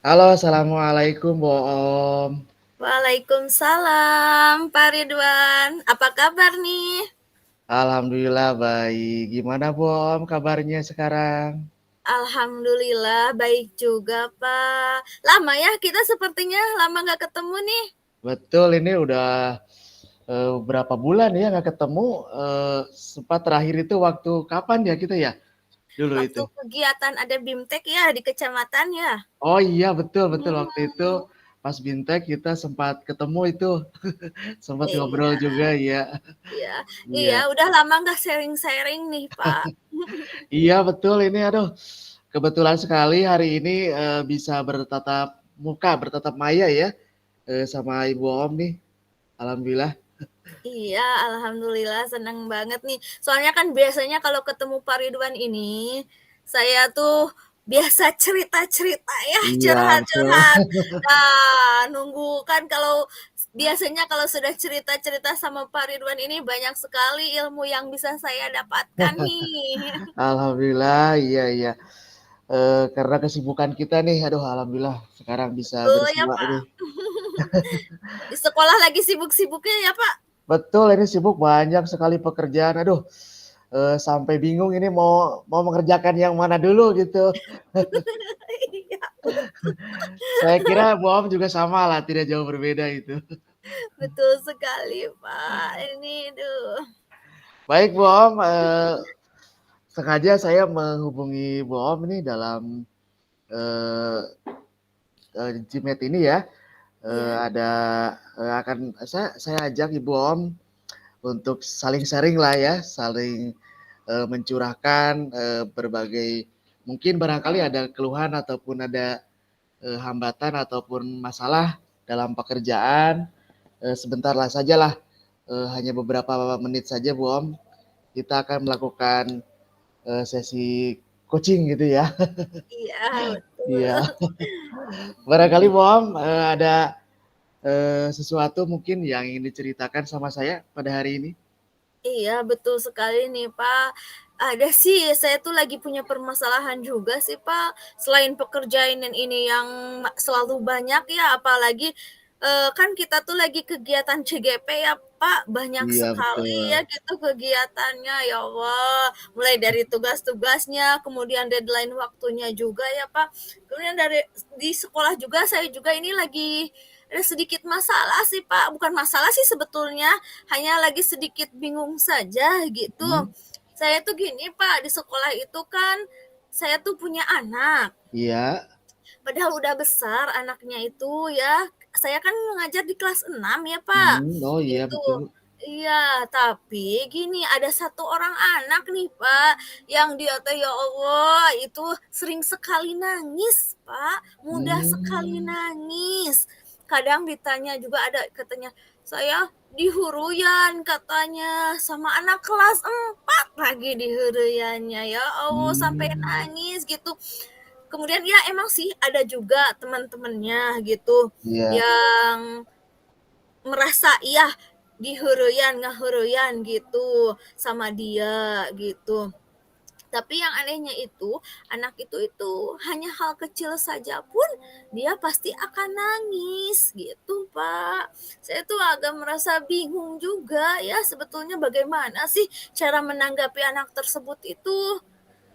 Halo, assalamualaikum, Om. Waalaikumsalam, Pak Ridwan. Apa kabar nih? Alhamdulillah baik. Gimana, Om, kabarnya sekarang? Alhamdulillah baik juga, Pak. Lama ya kita sepertinya lama nggak ketemu nih. Betul, ini udah berapa bulan ya nggak ketemu. Sempat terakhir itu waktu kapan ya kita ya? Dulu Waktu itu. kegiatan ada BIMTEK ya di kecamatan ya. Oh iya, betul betul waktu itu Hmm, pas Bintek kita sempat ketemu itu, sempat ngobrol iya, juga ya. iya, iya. Iya. Udah lama nggak sharing-sharing nih, Pak. Iya, betul ini aduh. Kebetulan sekali hari ini bisa bertatap muka, bertatap maya ya sama Ibu Om nih. Alhamdulillah. Iya, alhamdulillah senang banget nih. Soalnya kan biasanya kalau ketemu Pak Ridwan ini, saya tuh biasa cerita-cerita ya, Iya, betul. curhat-curhat. Nah, nunggu kan kalau biasanya kalau sudah cerita-cerita sama Pak Ridwan ini banyak sekali ilmu yang bisa saya dapatkan nih. Alhamdulillah, iya iya. Karena kesibukan kita nih, aduh alhamdulillah sekarang bisa Betul ya, bersua Pak. ini. Di sekolah lagi sibuk-sibuknya ya, Pak. Betul, ini sibuk banyak sekali pekerjaan. Aduh, sampai bingung ini mau mau mengerjakan yang mana dulu gitu. Iya, Saya kira Bu Om juga sama lah, tidak jauh berbeda itu. betul sekali, Pak. Ini, duh. Baik Bu Om, sengaja saya menghubungi Bu Om ini dalam eh, Gmail ini ya. Iya, Ada akan saya ajak Ibu Om untuk saling sharing lah ya, saling mencurahkan berbagai mungkin barangkali ada keluhan ataupun ada hambatan ataupun masalah dalam pekerjaan. Sebentarlah sajalah, hanya beberapa menit saja Bu Om. Kita akan melakukan sesi coaching gitu ya. iya, Iya. betul. Barangkali Bu Om ada sesuatu mungkin yang ingin diceritakan sama saya pada hari ini. Iya, betul sekali nih, Pak. Ada sih, saya tuh lagi punya permasalahan juga sih, Pak. Selain pekerjaan ini yang selalu banyak ya, apalagi kan kita tuh lagi kegiatan CGP ya, Pak. Banyak Iya sekali ya betul. gitu kegiatannya, ya Allah. Mulai dari tugas-tugasnya, kemudian deadline waktunya juga ya, Pak. Kemudian dari di sekolah juga saya juga ini lagi ada sedikit masalah sih, Pak. Bukan masalah sih sebetulnya, hanya lagi sedikit bingung saja gitu. Hmm, Saya tuh gini Pak, di sekolah itu kan saya tuh punya anak. iya. Padahal udah besar anaknya itu ya. Saya kan mengajar di kelas 6 ya Pak. Oh iya Gitu. betul. Iya, tapi gini ada satu orang anak nih Pak, yang dia teh ya Allah itu sering sekali nangis Pak, mudah sekali Hmm, nangis. Kadang ditanya juga ada katanya, "Saya dihuruyan," katanya, "sama anak kelas 4 lagi dihuruyannya." Ya Allah sampai hmm, nangis gitu. Kemudian ya emang sih ada juga teman-temannya gitu iya. yang merasa iya dihuruyan, ngahuruyan gitu sama dia gitu. Tapi yang anehnya itu, anak itu hanya hal kecil saja pun dia pasti akan nangis gitu, Pak. Saya tuh agak merasa bingung juga ya sebetulnya bagaimana sih cara menanggapi anak tersebut itu.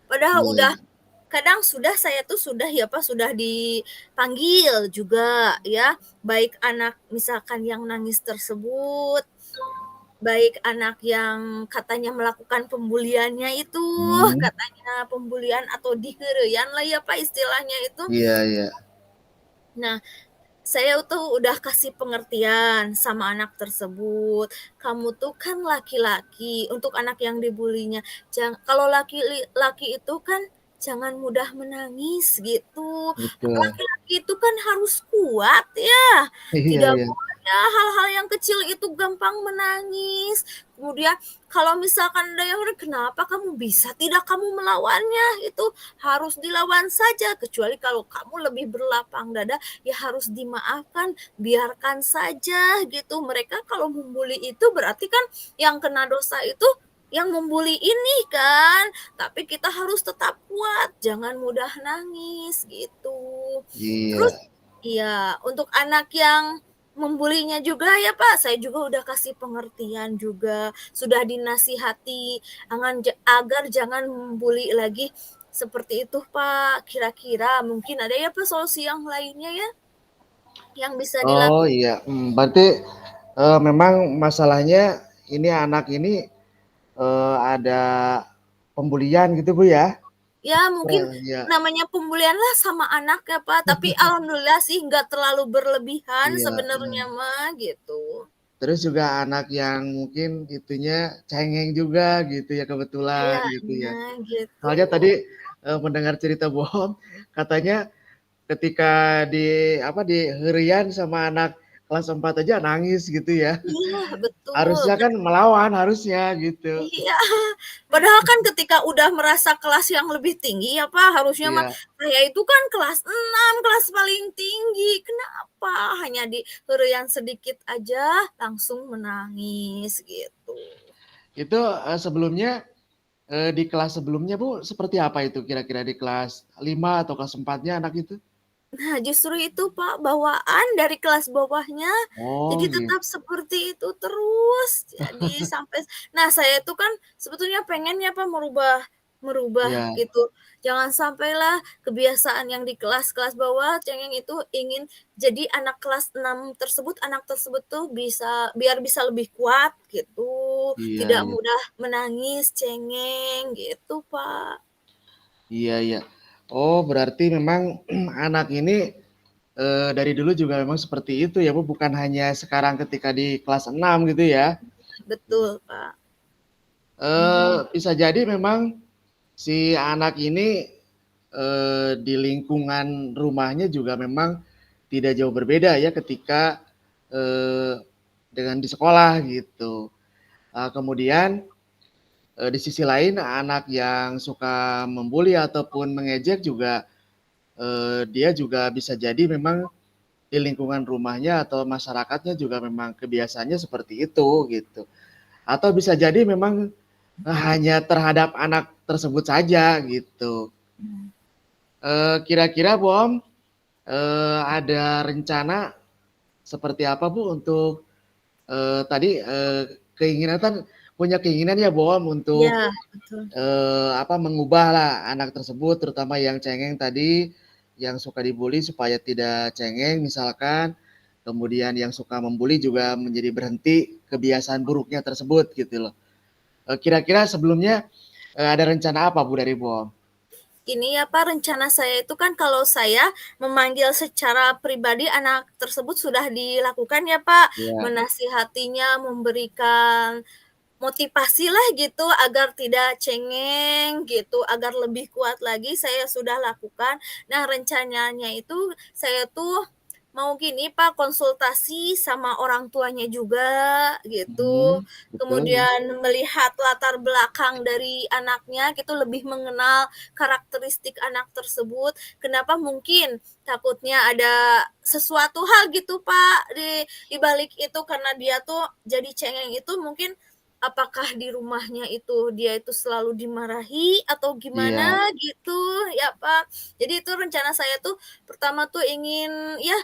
Padahal Iya, udah iya. kadang sudah saya tuh sudah ya Pak, sudah dipanggil juga ya, baik anak misalkan yang nangis tersebut, baik anak yang katanya melakukan pembuliannya itu, Hmm, katanya pembulian atau diheureuyan lah ya Pak istilahnya itu. iya, iya. Nah, saya tuh udah kasih pengertian sama anak tersebut, "Kamu tuh kan laki-laki," untuk anak yang dibulinya, "kalau laki itu kan jangan mudah menangis," gitu. Betul. "Laki-laki itu kan harus kuat ya, Iya, tidak iya. boleh ya hal-hal yang kecil itu gampang menangis. Kemudian kalau misalkan ada yang kenapa kamu bisa tidak kamu melawannya? Itu harus dilawan saja, kecuali kalau kamu lebih berlapang dada ya harus dimaafkan, biarkan saja gitu. Mereka kalau membuli itu berarti kan yang kena dosa itu yang membuli ini kan, tapi kita harus tetap kuat, jangan mudah nangis gitu. Iya. Terus iya, untuk anak yang membulinya juga ya, Pak, saya juga udah kasih pengertian juga, sudah dinasihati agar jangan membuli lagi, seperti itu, Pak. Kira-kira mungkin ada ya, Pak, solusi yang lainnya ya, yang bisa Oh dilakukan? iya, berarti, memang masalahnya ini anak ini, ada pembulian gitu Bu ya? Ya mungkin Iya. namanya pembulian lah sama anak ya, Pak, tapi alhamdulillah sih nggak terlalu berlebihan Iya, sebenarnya mah, gitu. terus juga anak yang mungkin itunya cengeng juga gitu ya kebetulan Iya gitu ya. iya, gitu. Soalnya tadi, mendengar cerita Bohong katanya ketika diheureuyan sama anak kelas 4 aja nangis gitu ya. Iya, betul. Harusnya kan melawan harusnya gitu. Iya, padahal kan ketika udah merasa kelas yang lebih tinggi ya, Pak, harusnya mah Iya. saya itu kan kelas 6, kelas paling tinggi, kenapa hanya diheureuyan sedikit aja langsung menangis gitu. Itu, sebelumnya, di kelas sebelumnya Bu, seperti apa itu kira-kira di kelas 5 atau kelas 4-nya anak itu? Nah, justru itu, Pak, bawaan dari kelas bawahnya, Oh jadi gitu. tetap seperti itu terus. Jadi nah, saya itu kan sebetulnya pengen ya, Pak, merubah merubah Iya, gitu. Jangan sampailah kebiasaan yang di kelas-kelas bawah cengeng itu ingin jadi anak tersebut tuh biar bisa lebih kuat gitu, iya tidak iya. mudah menangis, cengeng, gitu, Pak. Iya iya. Oh berarti memang anak ini, dari dulu juga memang seperti itu ya Bu, bukan hanya sekarang ketika di kelas 6 gitu ya? Betul, Pak. Bisa jadi memang si anak ini, di lingkungan rumahnya juga memang tidak jauh berbeda ya ketika, eee, dengan di sekolah gitu. Kemudian, di sisi lain anak yang suka membuli ataupun mengejek juga, dia juga bisa jadi memang di lingkungan rumahnya atau masyarakatnya juga memang kebiasaannya seperti itu gitu. Atau bisa jadi memang, hanya terhadap anak tersebut saja gitu. Kira-kira Bu Om, ada rencana seperti apa Bu untuk, tadi, keinginan kan punya keinginan ya Bu Om Iya, untuk, betul. mengubahlah anak tersebut terutama yang cengeng tadi, yang suka dibully supaya tidak cengeng misalkan, kemudian yang suka membuli juga menjadi berhenti kebiasaan buruknya tersebut gitu loh. Kira-kira sebelumnya, ada rencana apa Bu dari Bu Om? Ini ya Pak, rencana saya itu kan kalau saya memanggil secara pribadi anak tersebut sudah dilakukan ya Pak, Iya, menasihatinya, memberikan motivasi lah gitu agar tidak cengeng gitu, agar lebih kuat lagi saya sudah lakukan. Nah rencananya itu saya tuh mau gini Pak, konsultasi sama orang tuanya juga gitu, betul, iya. kemudian melihat latar belakang dari anaknya gitu, lebih mengenal karakteristik anak tersebut, kenapa mungkin takutnya ada sesuatu hal gitu Pak di balik itu karena dia tuh jadi cengeng itu mungkin apakah di rumahnya itu dia itu selalu dimarahi atau Iya, gimana gitu ya, Pak. Jadi itu rencana saya tuh pertama tuh ingin ya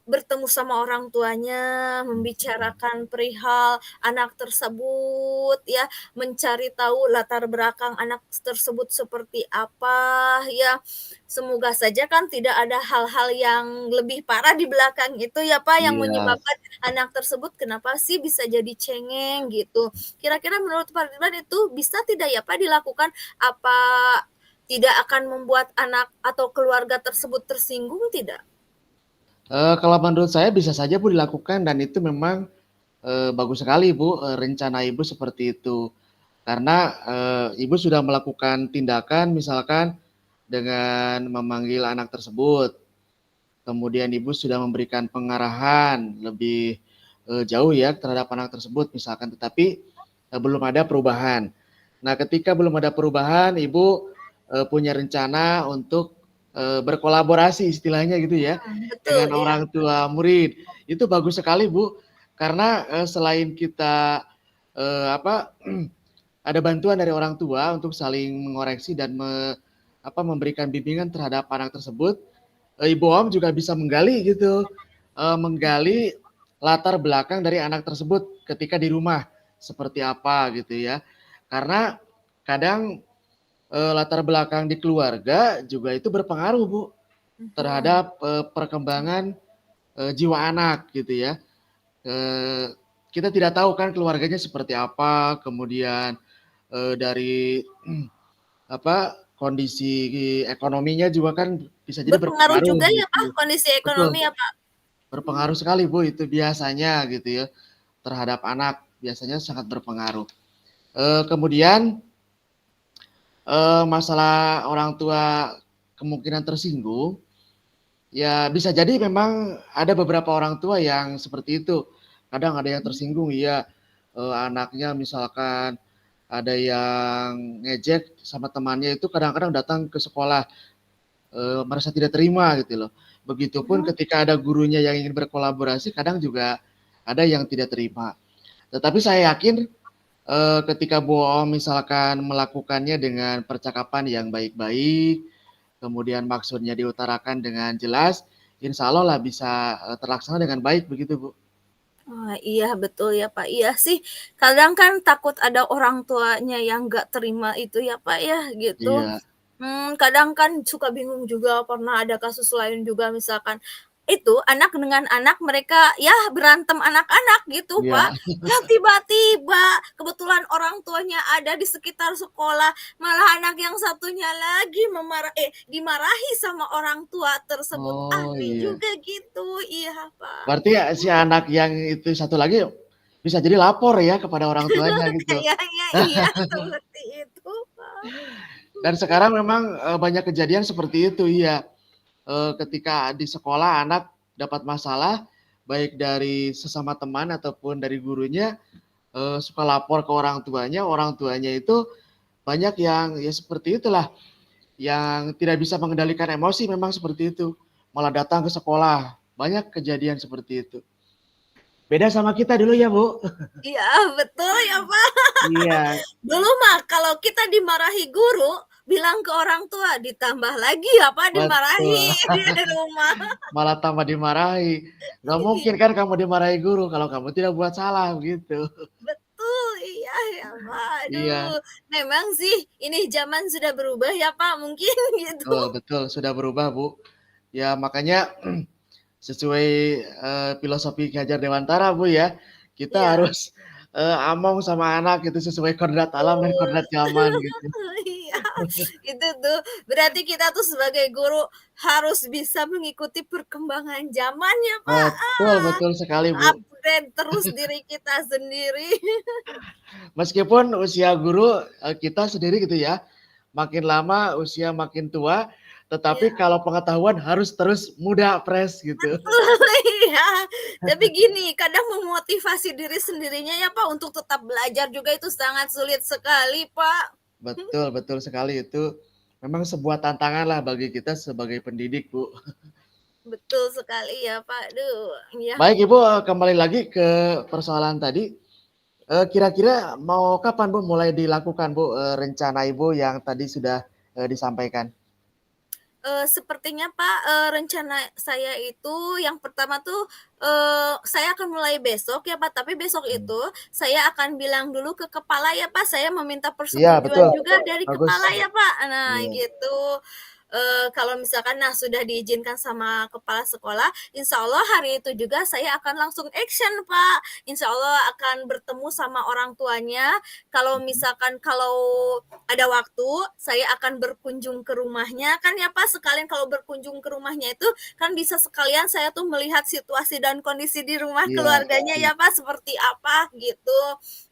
bertemu sama orang tuanya, membicarakan perihal anak tersebut ya, mencari tahu latar belakang anak tersebut seperti apa ya. Semoga saja kan tidak ada hal-hal yang lebih parah di belakang itu ya, Pak, yang iya. menyebabkan anak tersebut kenapa sih bisa jadi cengeng gitu. Kira-kira menurut Pak Ridwan itu bisa tidak ya, Pak, dilakukan? Apa tidak akan membuat anak atau keluarga tersebut tersinggung tidak? Kalau menurut saya bisa saja Bu dilakukan dan itu memang, bagus sekali Bu, rencana Ibu seperti itu. Karena, Ibu sudah melakukan tindakan misalkan dengan memanggil anak tersebut, kemudian Ibu sudah memberikan pengarahan lebih, jauh ya terhadap anak tersebut misalkan, tetapi, belum ada perubahan. Nah, ketika belum ada perubahan, Ibu, punya rencana untuk, berkolaborasi istilahnya gitu ya, Betul, dengan iya. orang tua murid. Itu bagus sekali, Bu, karena, selain kita, apa, ada bantuan dari orang tua untuk saling mengoreksi dan memberikan bimbingan terhadap anak tersebut, Ibu Om juga bisa menggali gitu, menggali latar belakang dari anak tersebut ketika di rumah, seperti apa gitu ya. Karena kadang, latar belakang di keluarga juga itu berpengaruh Bu, Mhm. terhadap, perkembangan, jiwa anak gitu ya. Eee, kita tidak tahu kan keluarganya seperti apa, kemudian, dari apa, kondisi ekonominya juga kan bisa jadi Berpengaruh berpengaruh juga ya, Pak, gitu. kondisi Betul, ekonomi ya, Pak? berpengaruh sekali Bu itu biasanya gitu ya, terhadap anak, biasanya sangat berpengaruh. Kemudian, masalah orang tua kemungkinan tersinggung, ya bisa jadi memang ada beberapa orang tua yang seperti itu. Kadang ada yang Mhm. tersinggung iya, anaknya misalkan ada yang ngejek sama temannya itu kadang-kadang datang ke sekolah, merasa tidak terima gitu loh. Begitupun Mhm. ketika ada gurunya yang ingin berkolaborasi kadang juga ada yang tidak terima. Tetapi saya yakin, ketika bohong misalkan melakukannya dengan percakapan yang baik-baik, kemudian maksudnya diutarakan dengan jelas, insya Allah lah bisa, terlaksana dengan baik begitu, Bu. Wah, iya betul ya, Pak. Iya sih, kadang kan takut ada orang tuanya yang nggak terima itu ya, Pak, ya, gitu. Iya, Kadang kan suka bingung juga, pernah ada kasus lain juga misalkan itu anak dengan anak mereka ya berantem anak-anak gitu, Pak. iya. Ya tiba-tiba kebetulan orang tuanya ada di sekitar sekolah, malah anak yang satunya lagi dimarahi sama orang tua tersebut. Oh, Aneh iya. juga gitu. Iya, Pak. Berarti ya si anak yang itu satu lagi bisa jadi lapor ya kepada orang tuanya gitu. Kayaknya iya, seperti itu, Pak. Dan sekarang memang, banyak kejadian seperti itu, iya. Ketika di sekolah anak dapat masalah, baik dari sesama teman ataupun dari gurunya, suka lapor ke orang tuanya itu banyak yang ya seperti itulah, yang tidak bisa mengendalikan emosi memang seperti itu, malah datang ke sekolah, banyak kejadian seperti itu. Beda sama kita dulu ya, Bu. Iya, betul ya, Pak. Iya, Dulu mah kalau kita dimarahi guru, bilang ke orang tua, ditambah lagi ya, Pak, dimarahi betul, di rumah. malah tambah dimarahi. Nggak mungkin kan kamu dimarahi guru kalau kamu tidak buat salah, begitu. Betul, iya ya, Pak. Iya, Aduh, memang sih ini zaman sudah berubah ya, Pak, mungkin gitu. betul betul, sudah berubah, Bu. Ya makanya sesuai, filosofi Ki Hajar Dewantara, Bu, ya, kita Iya. harus, among sama anak gitu sesuai kodrat alam dan Betul, kodrat zaman gitu. iya, itu tuh berarti kita tuh sebagai guru harus bisa mengikuti perkembangan zaman ya, Pak, Betul betul sekali, Bu. upgrade terus diri kita sendiri. Meskipun usia guru, kita sendiri gitu ya, makin lama usia makin tua, tetapi Iya, kalau pengetahuan harus terus muda, fresh gitu. betul, iya. Tapi gini, kadang memotivasi diri sendirinya ya, Pak, untuk tetap belajar juga itu sangat sulit sekali, Pak. Betul betul sekali, itu memang sebuah tantangan lah bagi kita sebagai pendidik, Bu. Betul sekali ya, Pak, aduh, iya. Baik Ibu, kembali lagi ke persoalan tadi, kira-kira mau kapan Bu mulai dilakukan Bu, rencana Ibu yang tadi sudah, disampaikan? Sepertinya Pak, rencana saya itu yang pertama tuh, saya akan mulai besok ya Pak, tapi besok Mmm. itu saya akan bilang dulu ke kepala ya Pak, saya meminta Iya persetujuan betul, juga dari bagus. kepala ya Pak. Nah Iya, gitu, kalau misalkan nah sudah diizinkan sama kepala sekolah, insya Allah hari itu juga saya akan langsung action Pak. Insya Allah akan bertemu sama orang tuanya, kalau mhm, misalkan kalau ada waktu, saya akan berkunjung ke rumahnya, kan ya Pak, sekalian kalau berkunjung ke rumahnya itu, kan bisa sekalian saya tuh melihat situasi dan kondisi di rumah iya, keluarganya iya, ya Pak, seperti apa, gitu.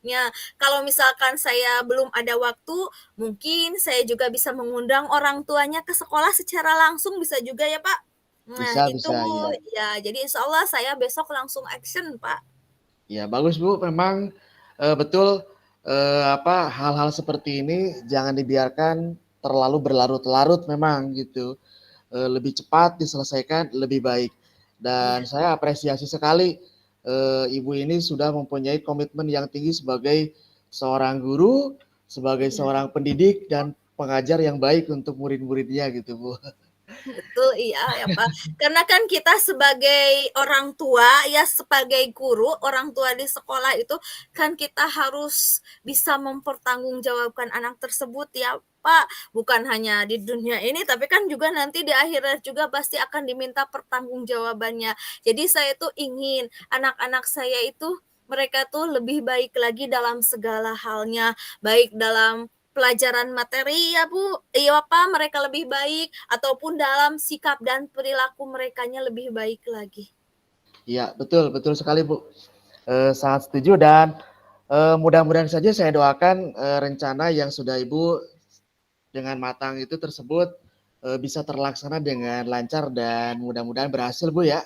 Ya, kalau misalkan saya belum ada waktu, mungkin saya juga bisa mengundang orang tuanya ke sekolah secara langsung, bisa juga ya Pak. Nah, bisa itu bisa, iya. ya, jadi insya Allah saya besok langsung action, Pak. Iya bagus Bu, memang, betul, apa, hal-hal seperti ini jangan dibiarkan terlalu berlarut-larut memang gitu, lebih cepat diselesaikan lebih baik. Iya, Dan saya apresiasi sekali, Ibu ini sudah mempunyai komitmen yang tinggi sebagai seorang guru, sebagai iya. seorang pendidik dan pengajar yang baik untuk murid-muridnya gitu Bu. Betul, iya ya, Pak. Karena kan kita sebagai orang tua ya, sebagai guru, orang tua di sekolah itu kan kita harus bisa mempertanggungjawabkan anak tersebut ya, Pak. Bukan hanya di dunia ini, tapi kan juga nanti di akhirat juga pasti akan diminta pertanggungjawabannya. Jadi saya tuh ingin anak-anak saya itu mereka tuh lebih baik lagi dalam segala halnya, baik dalam pelajaran materi ya Bu, iya apa, mereka lebih baik ataupun dalam sikap dan perilaku merekanya lebih baik lagi. Iya, betul betul sekali, Bu. Sangat setuju dan, mudah-mudahan saja saya doakan, rencana yang sudah Ibu dengan matang itu tersebut, bisa terlaksana dengan lancar dan mudah-mudahan berhasil, Bu, ya.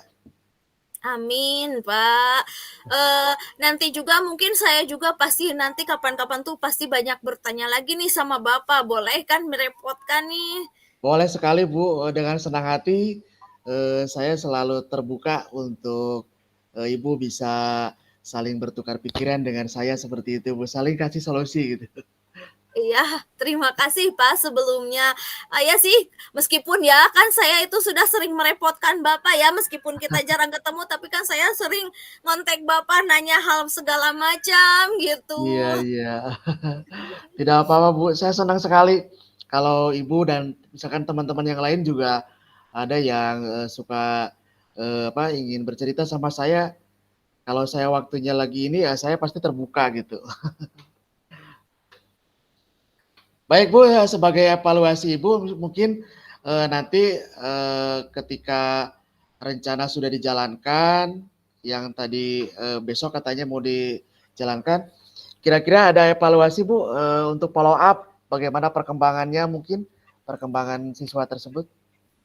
Amin, Pak. Nanti juga mungkin saya juga pasti nanti kapan-kapan tuh pasti banyak bertanya lagi nih sama Bapak, boleh kan merepotkan nih? Boleh sekali, Bu, dengan senang hati, saya selalu terbuka untuk, Ibu bisa saling bertukar pikiran dengan saya seperti itu, Bu, saling kasih solusi gitu. Iya, terima kasih Pak sebelumnya. Ya sih, meskipun ya kan saya itu sudah sering merepotkan Bapak ya, meskipun kita jarang ketemu, tapi kan saya sering ngontek Bapak nanya hal segala macam gitu. Iya iya. Tidak apa-apa, Bu, saya senang sekali kalau Ibu dan misalkan teman-teman yang lain juga ada yang, suka, apa, ingin bercerita sama saya, kalau saya waktunya lagi ini, ya saya pasti terbuka gitu. Baik, Bu, ya sebagai evaluasi Ibu mungkin, nanti, ketika rencana sudah dijalankan, yang tadi, besok katanya mau dijalankan, kira-kira ada evaluasi, Bu, untuk follow up bagaimana perkembangannya mungkin, perkembangan siswa tersebut?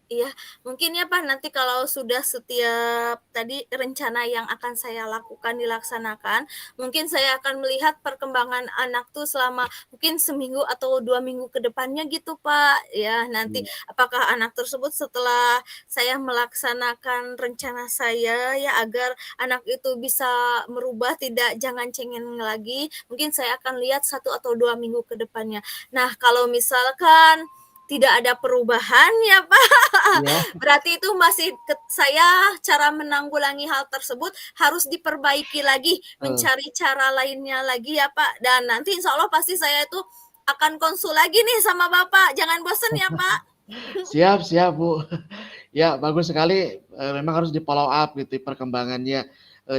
Iya, mungkin ya Pak, nanti kalau sudah setiap tadi rencana yang akan saya lakukan dilaksanakan, mungkin saya akan melihat perkembangan anak tuh selama mungkin seminggu atau 2 minggu ke depannya gitu Pak. Ya, nanti Iya. apakah anak tersebut setelah saya melaksanakan rencana saya ya agar anak itu bisa merubah tidak jangan cengeng lagi, mungkin saya akan lihat 1 atau 2 minggu ke depannya. Nah, kalau misalkan tidak ada perubahan ya Pak, Iya, berarti itu masih saya cara menanggulangi hal tersebut harus diperbaiki lagi, betul. mencari cara lainnya lagi ya, Pak. Dan nanti insya Allah pasti saya itu akan konsul lagi nih sama Bapak, jangan bosen ya, Pak. Siap siap, Bu. Ya, bagus sekali, memang harus di-follow up gitu perkembangannya,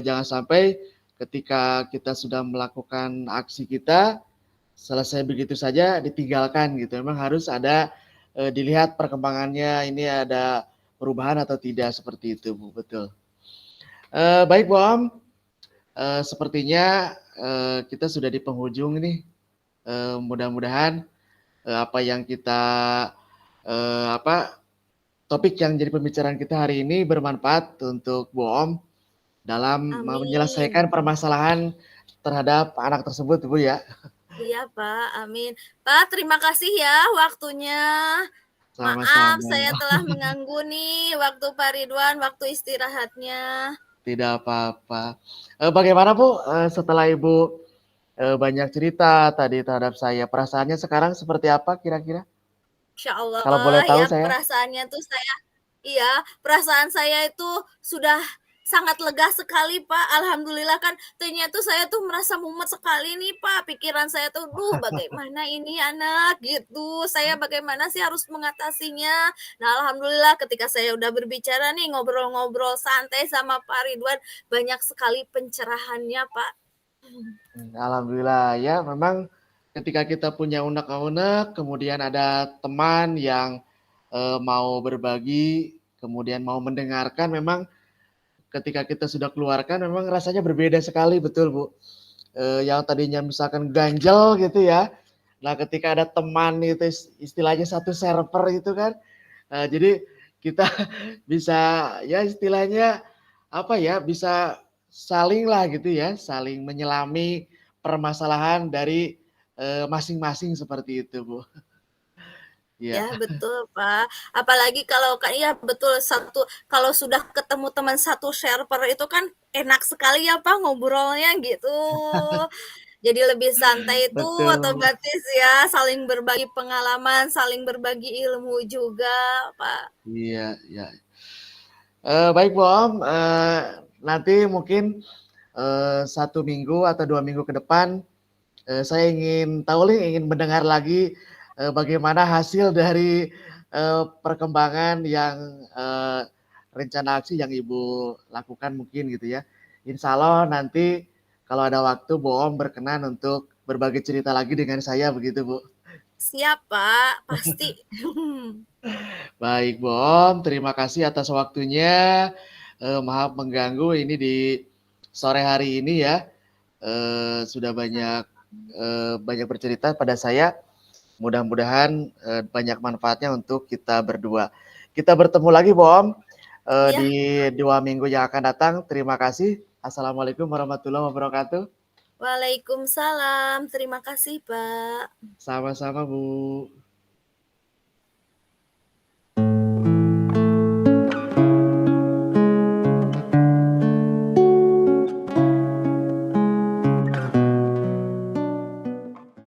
jangan sampai ketika kita sudah melakukan aksi kita, selesai begitu saja ditinggalkan gitu. Memang harus ada, dilihat perkembangannya ini ada perubahan atau tidak, seperti itu, Bu, betul. Baik, Bu Om, sepertinya, kita sudah di penghujung ini, mudah-mudahan, apa yang kita, apa, topik yang jadi pembicaraan kita hari ini bermanfaat untuk Bu Om dalam Amin. menyelesaikan permasalahan terhadap anak tersebut, Bu, ya. Iya, Pak, amin. Pak, terima kasih ya waktunya. Maaf Sama-sama, saya telah mengganggu nih waktu Pak Ridwan, waktu istirahatnya. tidak apa-apa. Bagaimana, Bu, setelah Ibu, banyak cerita tadi terhadap saya, perasaannya sekarang seperti apa kira-kira? Insya Kalau boleh Allah tahu ya saya? perasaannya tuh saya iya, perasaan saya itu sudah sangat lega sekali, Pak. Alhamdulillah kan tadinya tuh saya tuh merasa mumet sekali nih, Pak. Pikiran saya tuh, "Duh, bagaimana ini anak?" gitu. Saya bagaimana sih harus mengatasinya. Nah, alhamdulillah ketika saya udah berbicara nih, ngobrol-ngobrol santai sama Pak Ridwan, banyak sekali pencerahannya, Pak. Alhamdulillah ya memang ketika kita punya unek-unek, kemudian ada teman yang, mau berbagi, kemudian mau mendengarkan, memang ketika kita sudah keluarkan memang rasanya berbeda sekali, betul, Bu. Yang tadinya misalkan ganjel gitu ya, nah ketika ada teman itu istilahnya satu server itu kan, jadi kita bisa ya istilahnya apa ya, bisa saling lah gitu ya, saling menyelami permasalahan dari, masing-masing seperti itu, Bu. Iya. Ya betul, Pak. Apalagi kalau iya betul, kalau sudah ketemu teman satu server itu kan enak sekali ya, Pak, ngobrolnya gitu. Jadi lebih santai itu Betul. otomatis ya, saling berbagi pengalaman, saling berbagi ilmu juga, Pak. Iya, iya. Baik Bu Om, nanti mungkin, 1 minggu atau 2 minggu ke depan, saya ingin tahu nih, ingin mendengar lagi, bagaimana hasil dari, perkembangan yang, rencana aksi yang Ibu lakukan mungkin gitu ya. Insya Allah nanti kalau ada waktu Bu Om berkenan untuk berbagi cerita lagi dengan saya begitu Bu. Siap, Pak, pasti. Baik Bu Om, terima kasih atas waktunya, maaf mengganggu ini di sore hari ini ya, sudah banyak, banyak bercerita pada saya. Mudah-mudahan, banyak manfaatnya untuk kita berdua. Kita bertemu lagi Bu Om, Iya, di 2 minggu yang akan datang. Terima kasih. Assalamualaikum warahmatullahi wabarakatuh. waalaikumsalam, terima kasih, Pak. Sama-sama Bu.